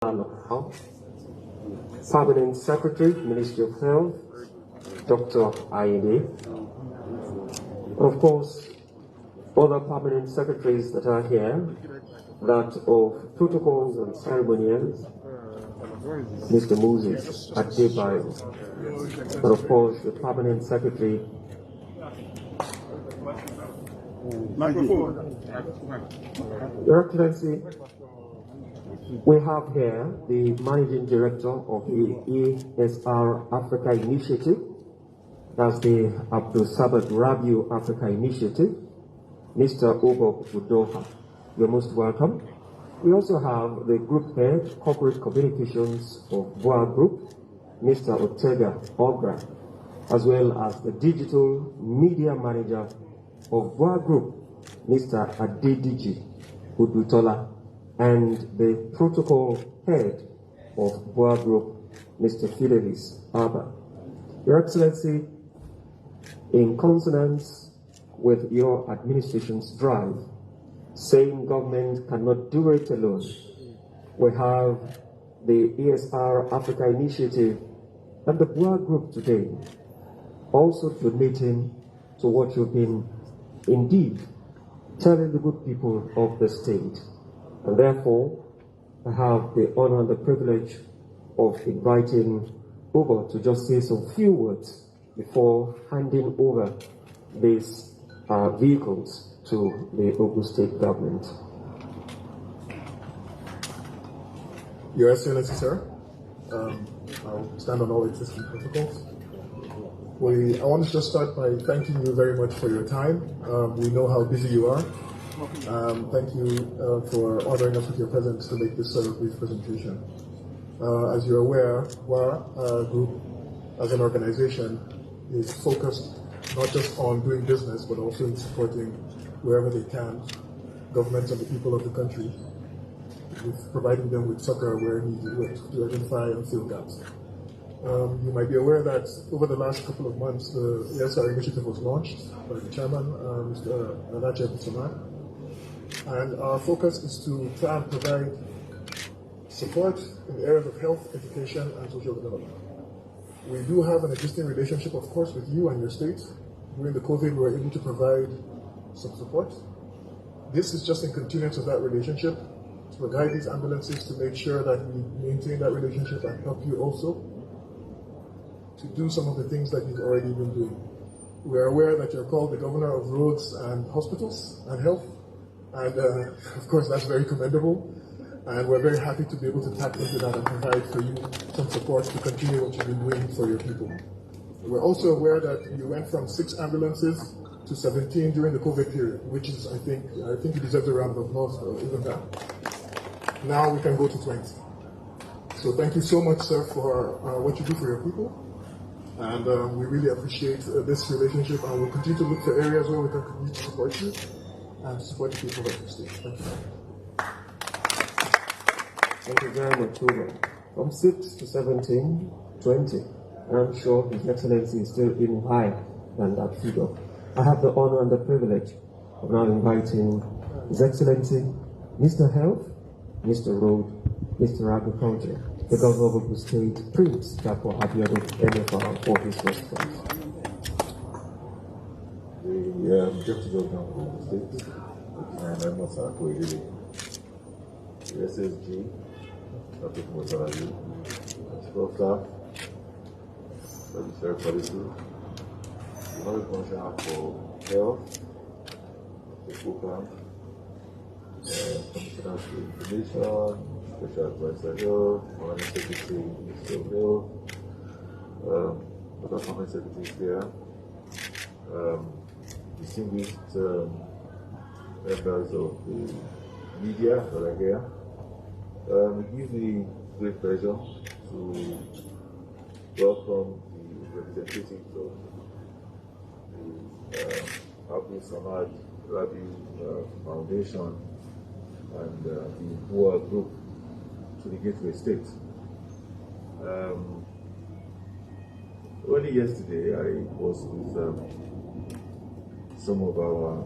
Permanent Secretary, Ministry of Health, Dr. Aide. Of course, other permanent secretaries that are here, that of Protocols and Ceremonials, Mr. Moses Adebayo, and of course the permanent secretary. Your Excellency, we have here the Managing Director of the ESR Africa Initiative, that's the Abdul Sabbath Rabiu Africa Initiative, Mr. Obo Udoha. You're most welcome. We also have the Group Head, Corporate Communications of BUA Group, Mr. Otega Ogra, as well as the Digital Media Manager of BUA Group, Mr. Adediji Udutola, and the Protocol Head of BUA Group, Mr. Fidelis Abba. Your Excellency, in consonance with your administration's drive, saying government cannot do it alone, we have the ESR Africa Initiative and the BUA Group today also donating to what you've been indeed telling the good people of the state. And therefore, I have the honor and the privilege of inviting Uber to just say some few words before handing over these vehicles to the Ogun State government. Your Excellency, sir, I'll stand on all existing protocols. I want to just start by thanking you very much for your time. We know how busy you are. Thank you for honoring us with your presence to make this brief presentation. As you're aware, BUA Group as an organization is focused not just on doing business, but also in supporting wherever they can governments and the people of the country, with providing them with succor where needed to identify and fill gaps. You might be aware that over the last couple of months, the ESR initiative was launched by the chairman, Mr. Anache Busaman, and our focus is to try and provide support in the areas of health, education, and social development. We do have an existing relationship, of course, with you and your state. During the COVID, we were able to provide some support. This is just in continuance of that relationship, to provide these ambulances to make sure that we maintain that relationship and help you also to do some of the things that you've already been doing. We are aware that you're called the Governor of Roads and Hospitals and Health, and of course that's very commendable, and we're very happy to be able to tap into that and provide for you some support to continue what you've been doing for your people. We're also aware that you went from 6 ambulances to 17 during the COVID period, which is, I think you deserve a round of applause for even that. Now we can go to 20. So thank you so much, sir, for what you do for your people. And we really appreciate this relationship, and we'll continue to look for areas where we can continue to support you and to support the people of the state. Thank you. Thank you very much, Uber. From 6 to 17, 20. I'm sure His Excellency is still even higher than that figure. I have the honor and the privilege of now inviting His Excellency, Mr. Health, Mr. Road, Mr. Agriculture, the Governor of Ogun State, Prince Dapo Abiodun, NFR, for his response. The Deputy Governor of Ogun State, members are coordinated. The SSG, Dr. Mozarayu, Chief Staff, the Sheriff Policy, the Honorable Commissioner for Health, the program, Commissioner for Information, Special Advisor Health, Foreign Secretary, Minister of Health, other Foreign Secretaries there, distinguished members of the media that are here. It gives me great pleasure to welcome the representatives of the Abdul Samad Rabiu Foundation and the BUA Group to the Gateway State. Only yesterday I was with some of our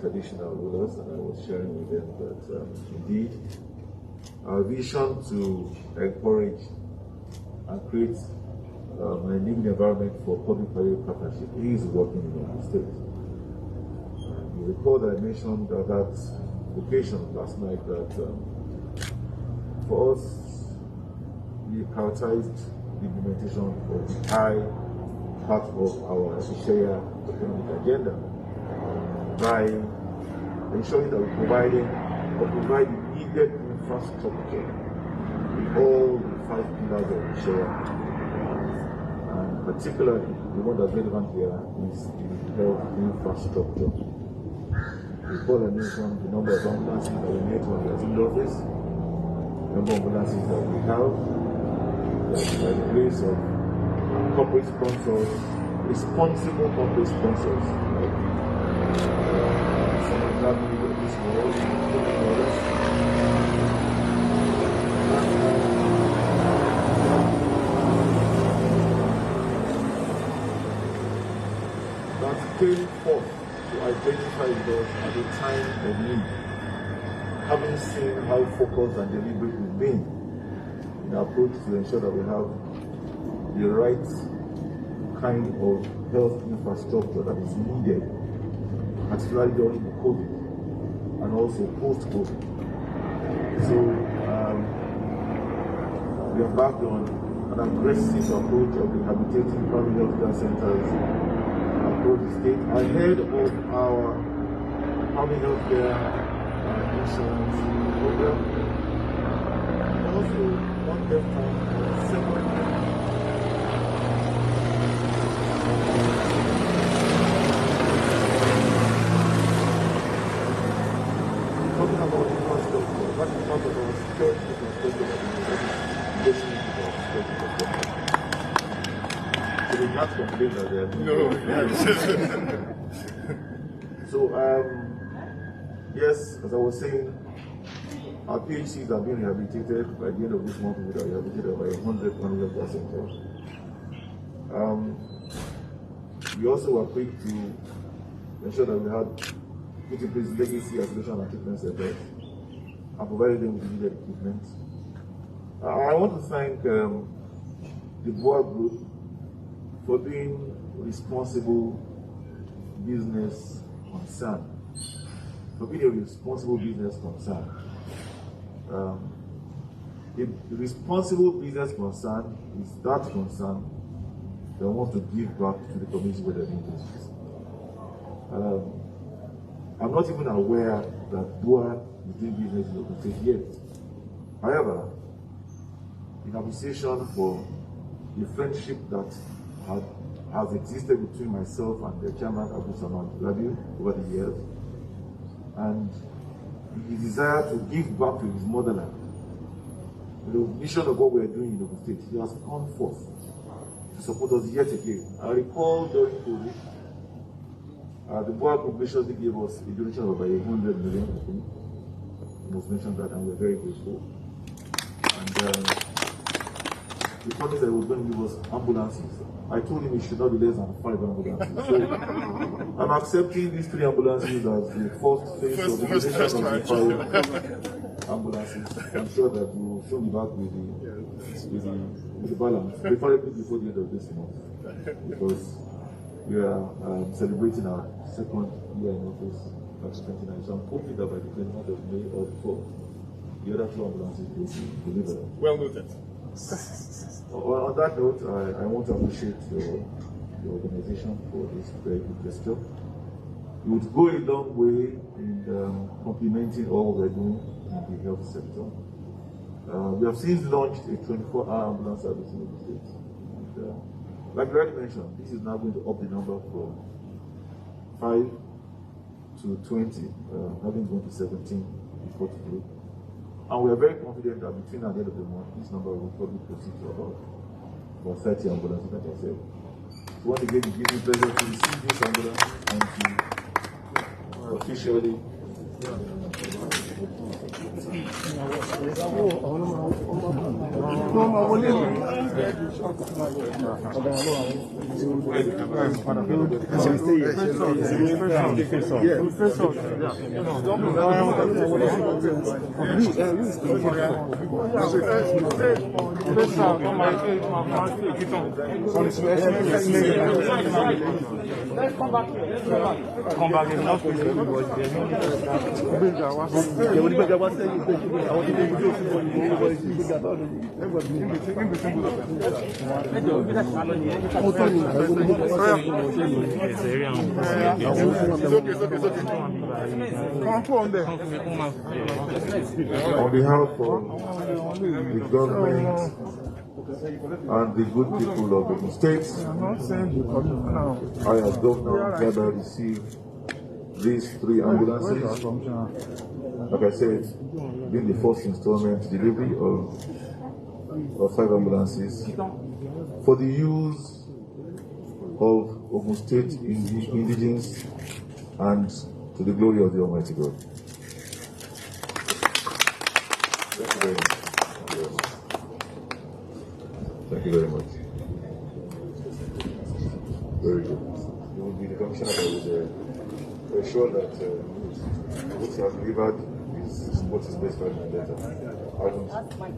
traditional rulers, and I was sharing with them that indeed our vision to encourage and create an enabling environment for public-private partnership is working in our state. You recall that I mentioned at that occasion last night that for us, we prioritized the implementation of the high part of our shared economic agenda by ensuring that we provide the needed infrastructure in all the 5 pillars of the share. And particularly, the one that's relevant here is the health infrastructure. Before I mentioned the number of ambulances that we need when we are in the office, the number of ambulances that we have, by the grace of corporate sponsors, responsible corporate sponsors, like some of that need of this world, that came forth to identify those at a time of need, having seen how focused and deliberate we've been in our approach to ensure that we have the right kind of health infrastructure that is needed, particularly during the COVID and also post-COVID. So we embarked on an aggressive approach of rehabilitating primary healthcare centers across the state ahead of our primary healthcare insurance program. And also, one left second. Talking about infrastructure, what is part of our security infrastructure so we can't complain that they are no. So yes, as I was saying, our PHCs are being rehabilitated. By the end of this month, we will have rehabilitated by 100 primary centers. We also were quick to ensure that we had put in place legacy isolation and treatment centers and provided them with the needed equipment. I want to thank the BUA group for being responsible business concern. For being a responsible business concern. A responsible business concern is that concern that wants to give back to the community where they're doing business. I'm not even aware that BUA is doing business in Ogun State yet. However, in appreciation for the friendship that has existed between myself and the chairman Abu Samad Rabiu over the years, and his desire to give back to his motherland, the mission of what we are doing in Ogun State, he has come forth to support us yet again. I recall during COVID, the BUA group graciously gave us a donation of about 100 million, I think. It was mentioned that, and we're very grateful. And he promised that he was going to give us ambulances. I told him it should not be less than 5 ambulances. So I'm accepting these 3 ambulances as the first phase of the donation of the 5 ambulances. I'm sure that we will soon be back with the balance, preferably before the end of this month, because we are celebrating our 2nd year in office, 2029. So I'm hoping that by the 29th of May or before, the other 2 ambulances will be delivered. Well noted. Well, on that note, I want to appreciate your organization for this very good gesture. It would go a long way in complementing all we're doing in the health sector. We have since launched a 24-hour ambulance service in the state. And, like you already mentioned, this is now going to up the number from 5 to 20, having gone to 17 before today. And we are very confident that between the end of the month, this number will probably proceed to about 30 ambulances, like I said. So once again, it gives me pleasure to receive this ambulance and to officially On behalf of the government and the good people of the state, I as governor hereby receive these 3 ambulances. Like I said, being the first installment delivery of 5 ambulances for the use of Ogun State indigenes and to the glory of the Almighty God. Thank you very much. Thank you very much. Very good. You will be the commissioner that would ensure that what you have delivered is what is best for the data. That's my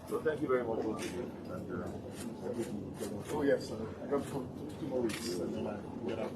So thank you very much. Oh yes, sir. I got 2 more weeks and then I get out.